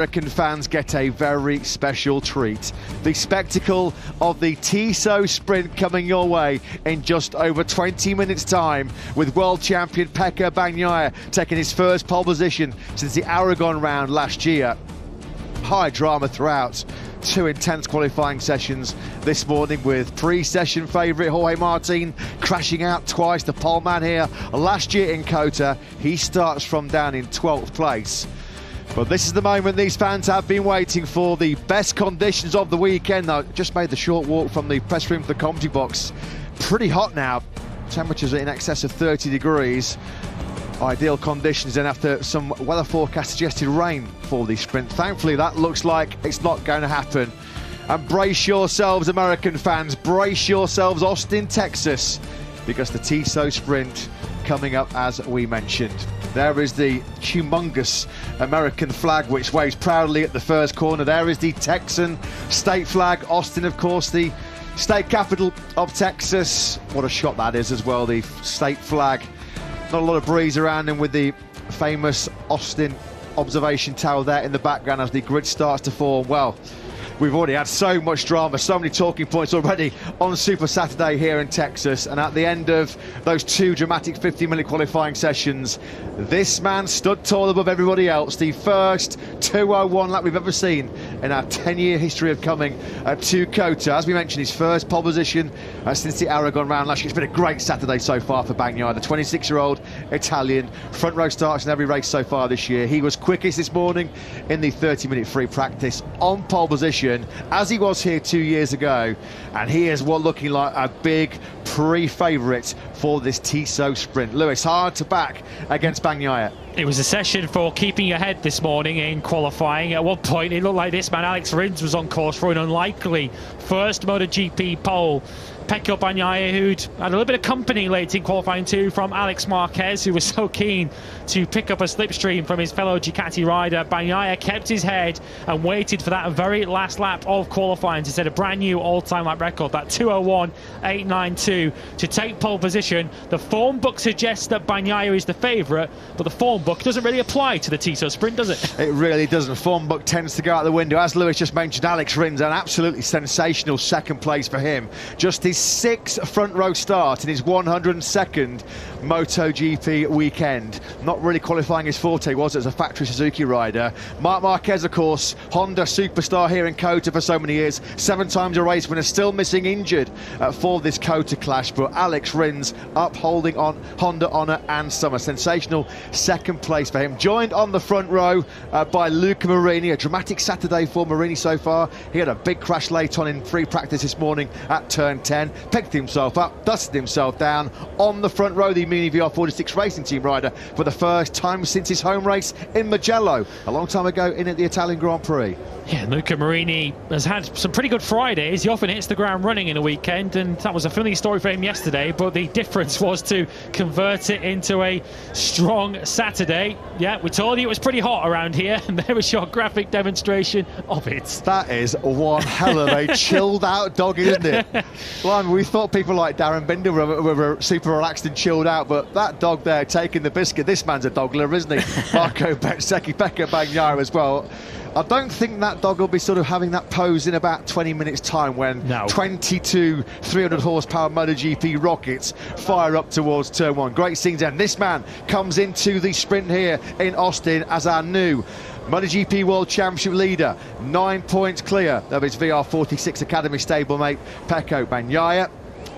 American fans get a very special treat. The spectacle of the Tissot Sprint coming your way in just over 20 minutes time, with world champion Pecco Bagnaia taking his first pole position since the Aragon round last year. High drama throughout. Two intense qualifying sessions this morning, with pre-session favourite Jorge Martin crashing out twice. The pole man here last year in COTA, he starts from down in 12th place. But this is the moment these fans have been waiting for. The best conditions of the weekend, though. Just made the short walk from the press room to the commentary box. Pretty hot now. Temperatures are in excess of 30 degrees. Ideal conditions then after some weather forecast suggested rain for the sprint. Thankfully, that looks like it's not going to happen. And brace yourselves, American fans. Brace yourselves, Austin, Texas, because the Tissot Sprint coming up as we mentioned. There is the humongous American flag which waves proudly at the first corner. There is the Texan state flag. Austin, of course, the state capital of Texas. What a shot that is as well, the state flag. Not a lot of breeze around him, with the famous Austin observation tower there in the background as the grid starts to form. Well, we've already had so much drama, so many talking points already on Super Saturday here in Texas. And at the end of those two dramatic 15-minute qualifying sessions, this man stood tall above everybody else. The first 2:01 lap we've ever seen in our 10-year history of coming to COTA. As we mentioned, his first pole position since the Aragon round last year. It's been a great Saturday so far for Bagnaia, the 26-year-old Italian. Front row starts in every race so far this year. He was quickest this morning in the 30-minute free practice on pole position, as he was here 2 years ago, and he is looking like a big pre-favourite for this Tissot Sprint. Lewis, hard to back against Bagnaia. It was a session for keeping your head this morning in qualifying. At one point it looked like this man Alex Rins was on course for an unlikely first MotoGP pole. Pecco Bagnaia, who'd had a little bit of company late in qualifying too from Alex Marquez, who was so keen to pick up a slipstream from his fellow Ducati rider. Bagnaia kept his head and waited for that very last lap of qualifying to set a brand new all-time lap record, that 2:01.892, to take pole position. The form book suggests that Bagnaia is the favourite, but the form book doesn't really apply to the Tissot Sprint, does it? It really doesn't. Form book tends to go out the window. As Lewis just mentioned, Alex Rins, an absolutely sensational second place for him. Just his sixth front row start in his 102nd MotoGP weekend. Not really qualifying his forte, was it, as a factory Suzuki rider. Marc Marquez, of course, Honda superstar here in COTA for so many years. 7 times a race winner, still missing injured for this COTA clash. But Alex Rins upholding on Honda honour and summer. Sensational second place for him. Joined on the front row by Luca Marini. A dramatic Saturday for Marini so far. He had a big crash late on in free practice this morning at turn 10. Picked himself up, dusted himself down on the front row. The Mini VR46 Racing Team rider for the first time since his home race in Mugello a long time ago in the Italian Grand Prix. Yeah, Luca Marini has had some pretty good Fridays. He often hits the ground running in a weekend, and that was a familiar story for him yesterday, but the difference was to convert it into a strong Saturday. Yeah, we told you it was pretty hot around here, and there was your graphic demonstration of it. That is one hell of a chilled out dog, isn't it? Well, I mean, we thought people like Darren Binder were super relaxed and chilled out, but that dog there taking the biscuit, this man's a dog lover, isn't he? Marco Bezzecchi, Pecco Bagnaia as well. I don't think that dog will be sort of having that pose in about 20 minutes time when 22 300 horsepower MotoGP rockets fire up towards turn 1. Great scenes, and this man comes into the sprint here in Austin as our new MotoGP World Championship leader. 9 points clear of his VR46 Academy stablemate Pecco Bagnaia.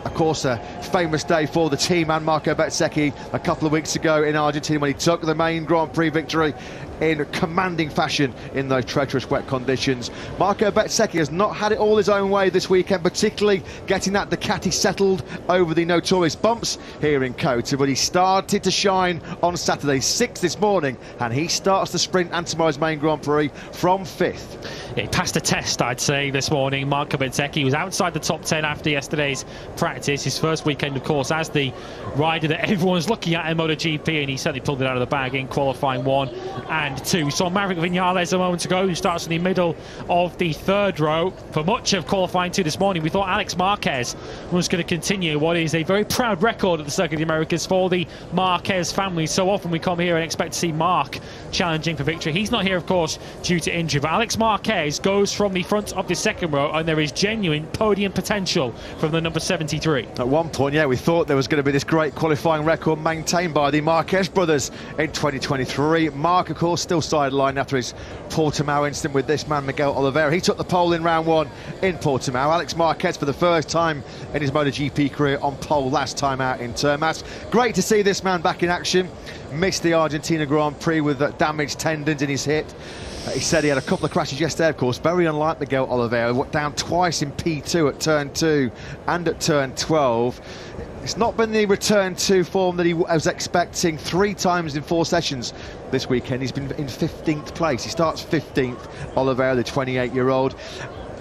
Of course, a famous day for the team and Marco Bezzecchi a couple of weeks ago in Argentina when he took the main Grand Prix victory in commanding fashion in those treacherous wet conditions. Marco Bezzecchi has not had it all his own way this weekend, particularly getting that Ducati settled over the notorious bumps here in COTA, but he started to shine on Saturday, 6th this morning, and he starts the sprint and tomorrow's main Grand Prix from 5th. He passed a test, I'd say, this morning. Marco Bezzecchi was outside the top 10 after yesterday's practice. His first weekend, of course, as the rider that everyone's looking at in MotoGP, and he certainly pulled it out of the bag in qualifying 1 and and 2. So Maverick Vinales a moment ago, who starts in the middle of the third row. For much of qualifying 2 this morning, we thought Alex Marquez was going to continue what is a very proud record at the Circuit of the Americas for the Marquez family. So often we come here and expect to see Mark challenging for victory. He's not here, of course, due to injury, but Alex Marquez goes from the front of the second row, and there is genuine podium potential from the number 73. At one point, yeah, we thought there was going to be this great qualifying record maintained by the Marquez brothers in 2023. Mark, of course, still sidelined after his Portimao incident with this man, Miguel Oliveira. He took the pole in round 1 in Portimao. Alex Marquez, for the first time in his MotoGP career, on pole last time out in Termas. Great to see this man back in action. Missed the Argentina Grand Prix with damaged tendons in his hip. He said he had a couple of crashes yesterday, of course, very unlike Miguel Oliveira, down twice in P2 at turn 2 and at turn 12. It's not been the return to form that he was expecting. 3 times in 4 sessions this weekend. He's been in 15th place. He starts 15th, Oliveira, the 28-year-old.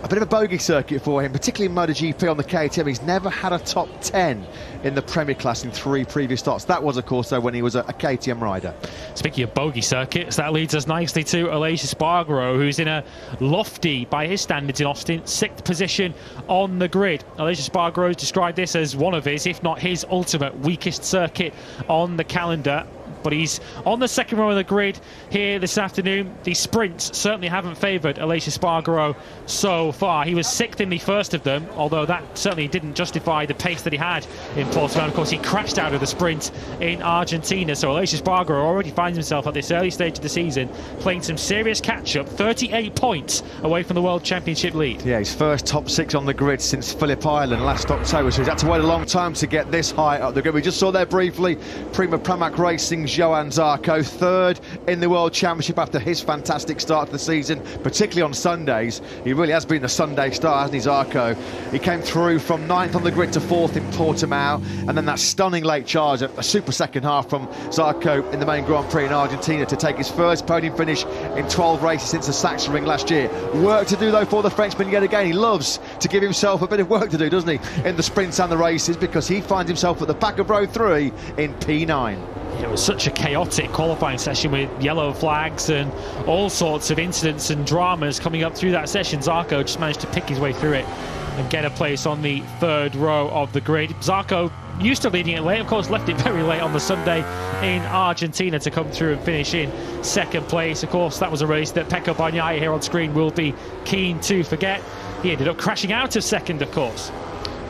A bit of a bogey circuit for him, particularly in MotoGP on the KTM. He's never had a top 10 in the Premier class in 3 previous starts. That was, of course, though, when he was a KTM rider. Speaking of bogey circuits, that leads us nicely to Aleix Espargaro, who's in a lofty, by his standards in Austin, 6th position on the grid. Aleix Espargaro has described this as one of his, if not his, ultimate weakest circuit on the calendar. But he's on the second row of the grid here this afternoon. The sprints certainly haven't favoured Aleix Espargaro so far. He was 6th in the first of them, although that certainly didn't justify the pace that he had in Portimao. Of course, he crashed out of the sprint in Argentina. So Aleix Espargaro already finds himself at this early stage of the season playing some serious catch-up, 38 points away from the World Championship lead. Yeah, his first top 6 on the grid since Phillip Island last October, so he's had to wait a long time to get this high up the grid. We just saw there briefly Prima Pramac Racing's Johan Zarco, 3rd in the World Championship after his fantastic start to the season, particularly on Sundays. He really has been the Sunday star, hasn't he, Zarco? He came through from 9th on the grid to 4th in Portimao, and then that stunning late charge, a super second half from Zarco in the main Grand Prix in Argentina to take his first podium finish in 12 races since the Sachsenring last year. Work to do, though, for the Frenchman yet again. He loves to give himself a bit of work to do, doesn't he, in the sprints and the races, because he finds himself at the back of row 3 in P9. It was such a chaotic qualifying session with yellow flags and all sorts of incidents and dramas coming up through that session. Zarco just managed to pick his way through it and get a place on the 3rd row of the grid. Zarco used to leading it late, of course, left it very late on the Sunday in Argentina to come through and finish in 2nd place. Of course, that was a race that Pecco Bagnaia here on screen will be keen to forget. He ended up crashing out of 2nd, of course.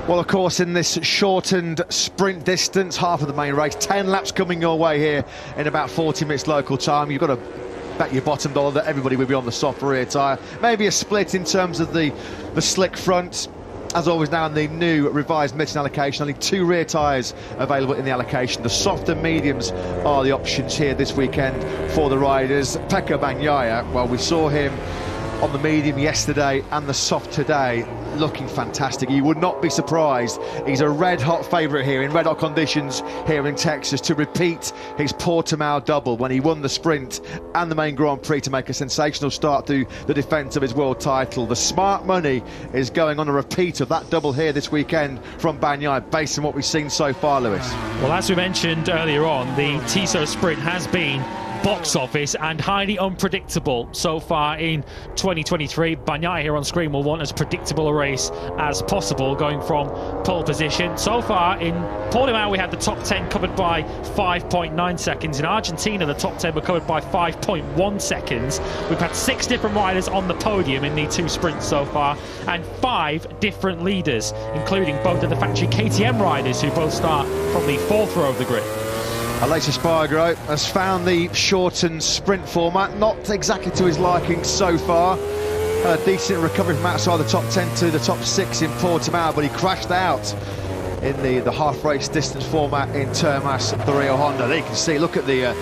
Well, of course, in this shortened sprint distance, half of the main race, 10 laps coming your way here in about 40 minutes local time. You've got to bet your bottom dollar that everybody will be on the soft rear tyre. Maybe a split in terms of the slick front. As always now in the new revised Michelin allocation, only 2 rear tyres available in the allocation. The soft and mediums are the options here this weekend for the riders. Pecco Bagnaia, well, we saw him on the medium yesterday and the soft today, looking fantastic. You would not be surprised. He's a red-hot favourite here in red-hot conditions here in Texas to repeat his Portimao double when he won the sprint and the main Grand Prix to make a sensational start to the defence of his world title. The smart money is going on a repeat of that double here this weekend from Bagnaia, based on what we've seen so far, Lewis. Well, as we mentioned earlier on, the Tissot sprint has been box office and highly unpredictable so far in 2023. Bagnaia here on screen will want as predictable a race as possible, going from pole position. So far in Portimao we had the top 10 covered by 5.9 seconds. In Argentina the top 10 were covered by 5.1 seconds. We've had 6 different riders on the podium in the 2 sprints so far, and 5 different leaders, including both of the factory KTM riders who both start from the 4th row of the grid. Aleix Espargaro has found the shortened sprint format, not exactly to his liking so far. A decent recovery from outside the top 10 to the top 6 in Portimao, but he crashed out in the half race distance format in Termas at the Rio Honda. There you can see, look at the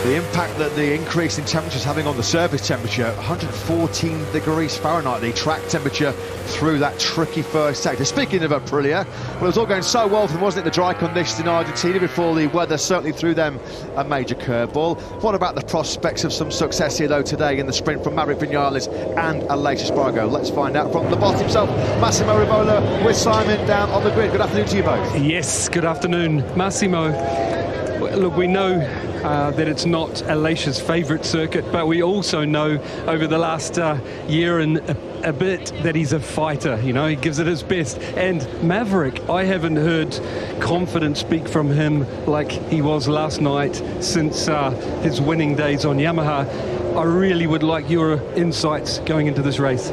impact that the increase in temperature is having on the surface temperature. 114 degrees Fahrenheit, the track temperature through that tricky first sector. Speaking of Aprilia, well, it was all going so well for them, wasn't it, the dry conditions in Argentina before the weather certainly threw them a major curveball. What about the prospects of some success here, though, today in the sprint from Maverick Vinales and Aleix Espargaro? Let's find out from the boss himself, Massimo Rivola, with Simon down on the grid. Good afternoon to you both. Yes, good afternoon, Massimo. Look, we know that it's not Alesia's favourite circuit, but we also know over the last year and a bit that he's a fighter. You know, he gives it his best. And Maverick, I haven't heard confidence speak from him like he was last night since his winning days on Yamaha. I really would like your insights going into this race.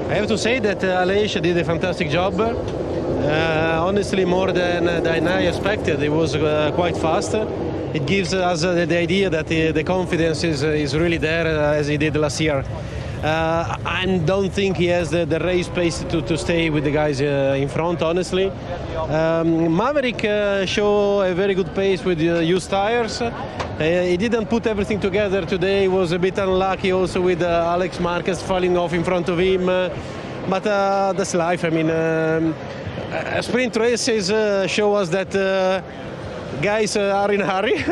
I have to say that Alesia did a fantastic job. Honestly, more than I expected. It was quite fast. It gives us the idea that the confidence is really there as he did last year. I don't think he has the race pace to stay with the guys in front, honestly. Maverick showed a very good pace with used tires. He didn't put everything together today. He was a bit unlucky also with Alex Marquez falling off in front of him. But that's life. I mean, sprint races show us that guys are in a hurry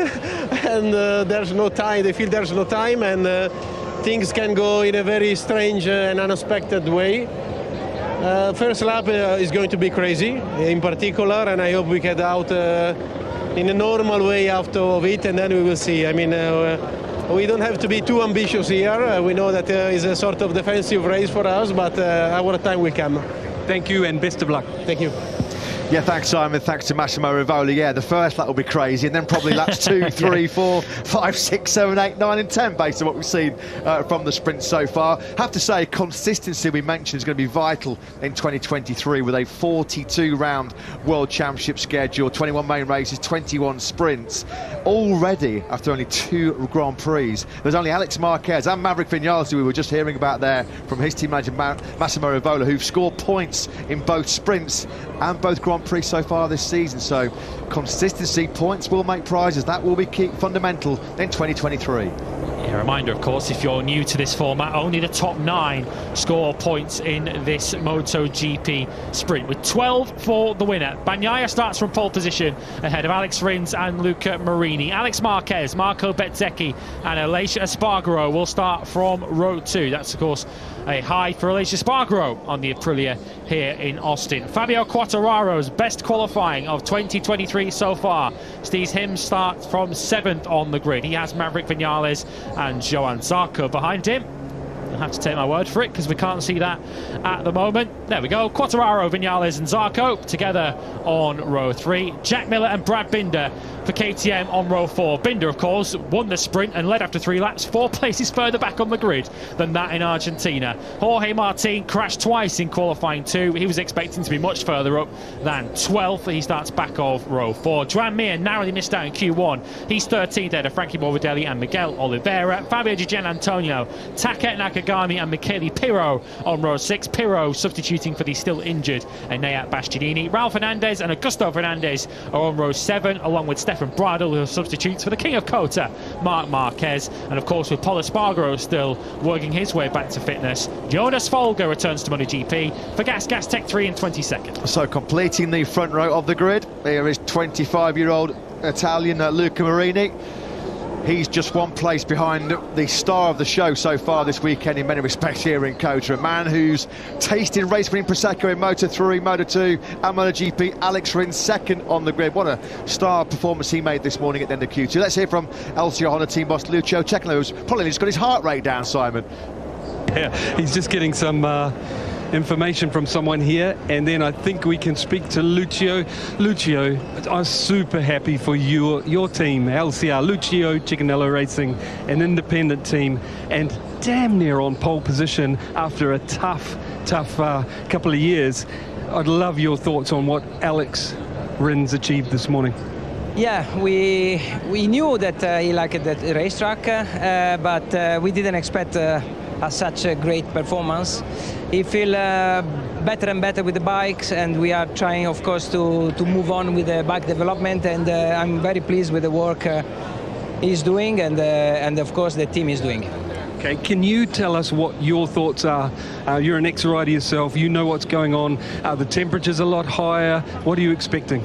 and there's no time. They feel there's no time, and things can go in a very strange and unexpected way. First lap is going to be crazy in particular, and I hope we get out in a normal way out of it, and then we will see. I mean, we don't have to be too ambitious here. We know that it's a sort of defensive race for us, but our time will come. Thank you and best of luck. Thank you. Yeah, thanks, Simon. Thanks to Massimo Rivola. Yeah, the first lap will be crazy, and then probably laps 2, 3, 4, 5, 6, 7, 8, 9 and 10 based on what we've seen from the sprint so far. Have to say, consistency we mentioned is going to be vital in 2023 with a 42-round World Championship schedule, 21 main races, 21 sprints. Already, after only 2 Grand Prix, there's only Alex Marquez and Maverick Vinales, who we were just hearing about there from his team manager Massimo Rivola, who've scored points in both sprints and both Grand Prix so far this season. So consistency, points will make prizes. That will be key, fundamental in 2023. A reminder, of course, if you're new to this format, only the top 9 score points in this MotoGP sprint, with 12 for the winner. Bagnaia starts from pole position ahead of Alex Rins and Luca Marini. Alex Marquez, Marco Bezzecchi and Alessia Espargaro will start from row 2. That's, of course, a high for Alessia Espargaro on the Aprilia here in Austin. Fabio Quartararo's best qualifying of 2023 so far sees him start from 7th on the grid. He has Maverick Vinales and Johan Zarco behind him. You'll have to take my word for it because we can't see that at the moment. There we go. Quartararo, Vinales and Zarco together on row 3. Jack Miller and Brad Binder for KTM on row 4. Binder, of course, won the sprint and led after 3 laps, 4 places further back on the grid than that in Argentina. Jorge Martin crashed twice in qualifying 2. He was expecting to be much further up than 12th. He starts back of row 4. Joan Mir narrowly missed out in Q1. He's 13th ahead of Frankie Morbidelli and Miguel Oliveira. Fabio Di Gianantonio, Taket Nakagami and Michele Pirro on row 6. Pirro substituting for the still injured Enea Bastianini. Raul Fernandez and Augusto Fernandez are on row 7, along with Stefan Bradl, who substitutes for the King of Kota, Marc Marquez. And of course, with Paul Espargaro still working his way back to fitness, Jonas Folger returns to MotoGP for Gas Tech 3 in 22nd. So completing the front row of the grid, here is 25-year-old Italian Luca Marini. He's just 1 place behind the star of the show so far this weekend in many respects here in Kota, a man who's tasted race-winning Prosecco in Moto3, Moto2 and MotoGP. Alex Rins 2nd on the grid. What a star performance he made this morning at the end of Q2. Let's hear from LCR Honda team boss Lucio Cecchino, who's probably just got his heart rate down, Simon. Yeah, he's just getting some information from someone here, and then I think we can speak to Lucio. Lucio, I'm super happy for your team, LCR, Lucio Cecchino Racing, an independent team, and damn near on pole position after a tough couple of years. I'd love your thoughts on what Alex Rins achieved this morning. Yeah, we knew that he liked that racetrack, but we didn't expect such a great performance. He feels better and better with the bikes, and we are trying, of course, to move on with the bike development, and I'm very pleased with the work he's doing, and of course the team is doing. Okay, can you tell us what your thoughts are? You're an ex-rider yourself, you know what's going on. The temperature's a lot higher. What are you expecting?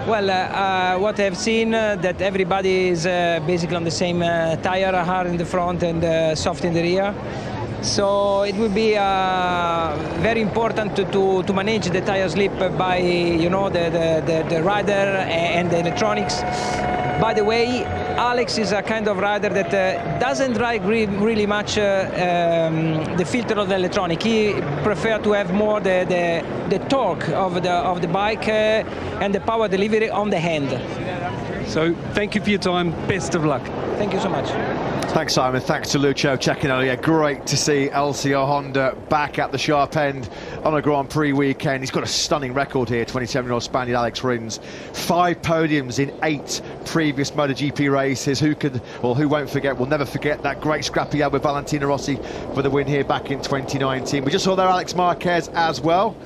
Well, what I've seen, that everybody is basically on the same tire, hard in the front and soft in the rear. So it will be very important to manage the tire slip by, you know, the rider and the electronics. By the way, Alex is a kind of rider that doesn't drive really much the filter of the electronic. He prefers to have more the torque of the bike and the power delivery on the hand. So thank you for your time. Best of luck. Thank you so much. Thanks, Simon. Thanks to Lucio checking out. Yeah, great to see LCR Honda back at the sharp end on a Grand Prix weekend. He's got a stunning record here, 27-year-old Spaniard Alex Rins. 5 podiums in 8 previous MotoGP races. Who won't forget, will never forget that great scrap he had with Valentino Rossi for the win here back in 2019. We just saw there Alex Marquez as well.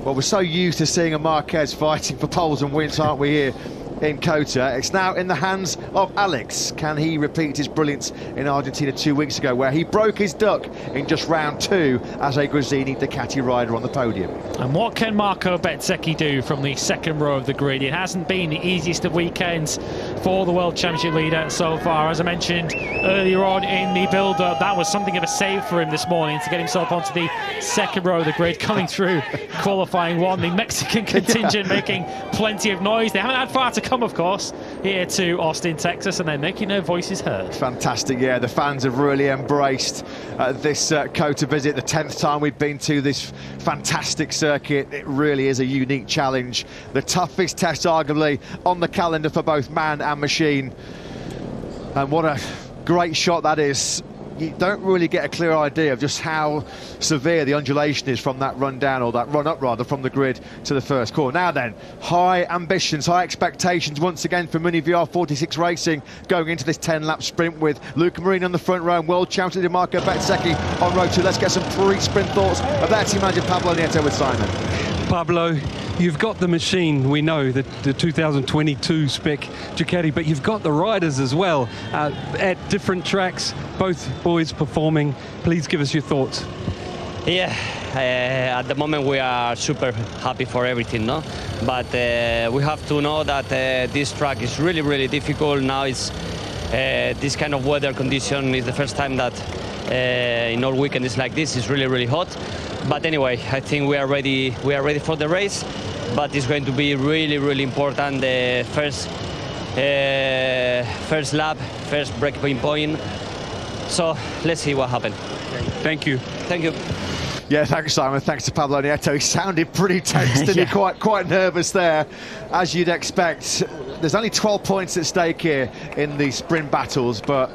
Well, we're so used to seeing a Marquez fighting for poles and wins, aren't we, here in COTA? It's now in the hands of Alex. Can he repeat his brilliance in Argentina 2 weeks ago, where he broke his duck in just round 2 as a Gresini Ducati rider on the podium? And what can Marco Bezzecchi do from the second row of the grid? It hasn't been the easiest of weekends for the World Championship leader so far. As I mentioned earlier on in the build-up, that was something of a save for him this morning to get himself onto the second row of the grid, coming through qualifying 1. The Mexican contingent making plenty of noise. They haven't had far to come, of course, here to Austin, Texas, and they're making their voices heard. Fantastic, yeah. The fans have really embraced this COTA visit. The 10th time we've been to this fantastic circuit. It really is a unique challenge. The toughest test, arguably, on the calendar for both man and machine. And what a great shot that is. You don't really get a clear idea of just how severe the undulation is from that run down, or that run up rather, from the grid to the first corner. Now then, high ambitions, high expectations once again for Mini VR46 Racing going into this 10-lap sprint with Luca Marini on the front row and world champion Marco Bezzecchi on row 2. Let's get some pre-sprint thoughts of their team manager Pablo Nieto with Simon. Pablo, you've got the machine, we know, the 2022 spec Ducati, but you've got the riders as well at different tracks, both boys performing. Please give us your thoughts. Yeah, at the moment we are super happy for everything, no? But we have to know that this track is really, really difficult. Now it's this kind of weather condition is the first time that in all weekend is like this. It's really, really hot. But anyway, I think we are ready for the race. But it's going to be really, really important. The first lap, first breaking point. So let's see what happens. Thank you. Thank you. Yeah, thanks, Simon. Thanks to Pablo Nieto. He sounded pretty tense, didn't he? Quite nervous there, as you'd expect. There's only 12 points at stake here in the sprint battles, but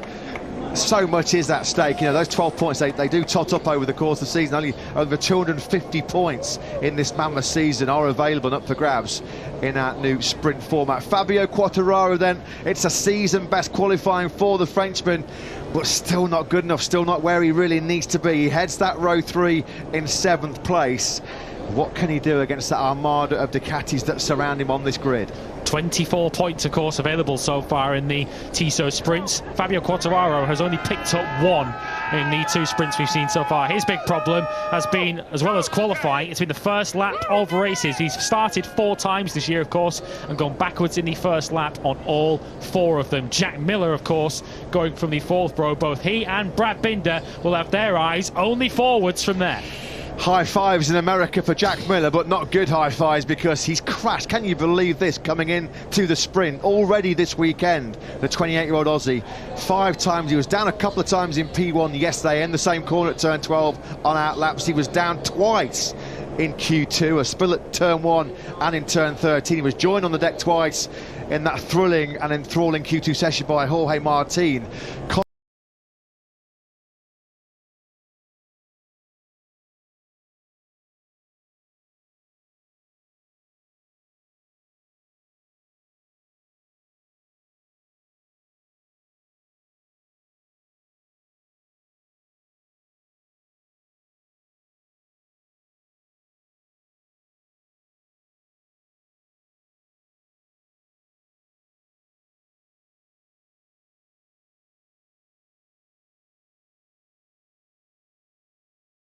so much is at stake. You know, those 12 points, they do tot up over the course of the season. Only over 250 points in this mammoth season are available and up for grabs in our new sprint format. Fabio Quartararo then, it's a season best qualifying for the Frenchman, but still not good enough, still not where he really needs to be. He heads that row 3 in 7th place. What can he do against that armada of Ducatis that surround him on this grid? 24 points, of course, available so far in the Tissot sprints. Fabio Quartararo has only picked up 1 in the 2 sprints we've seen so far. His big problem has been, as well as qualifying, it's been the first lap of races. He's started 4 times this year, of course, and gone backwards in the first lap on all 4 of them. Jack Miller, of course, going from the 4th row. Both he and Brad Binder will have their eyes only forwards from there. High fives in America for Jack Miller, but not good high fives because he's crashed. Can you believe this, coming in to the sprint already this weekend? The 28-year-old Aussie, 5 times. He was down a couple of times in P1 yesterday in the same corner at turn 12 on out laps. He was down twice in Q2, a spill at turn 1 and in turn 13. He was joined on the deck twice in that thrilling and enthralling Q2 session by Jorge Martin.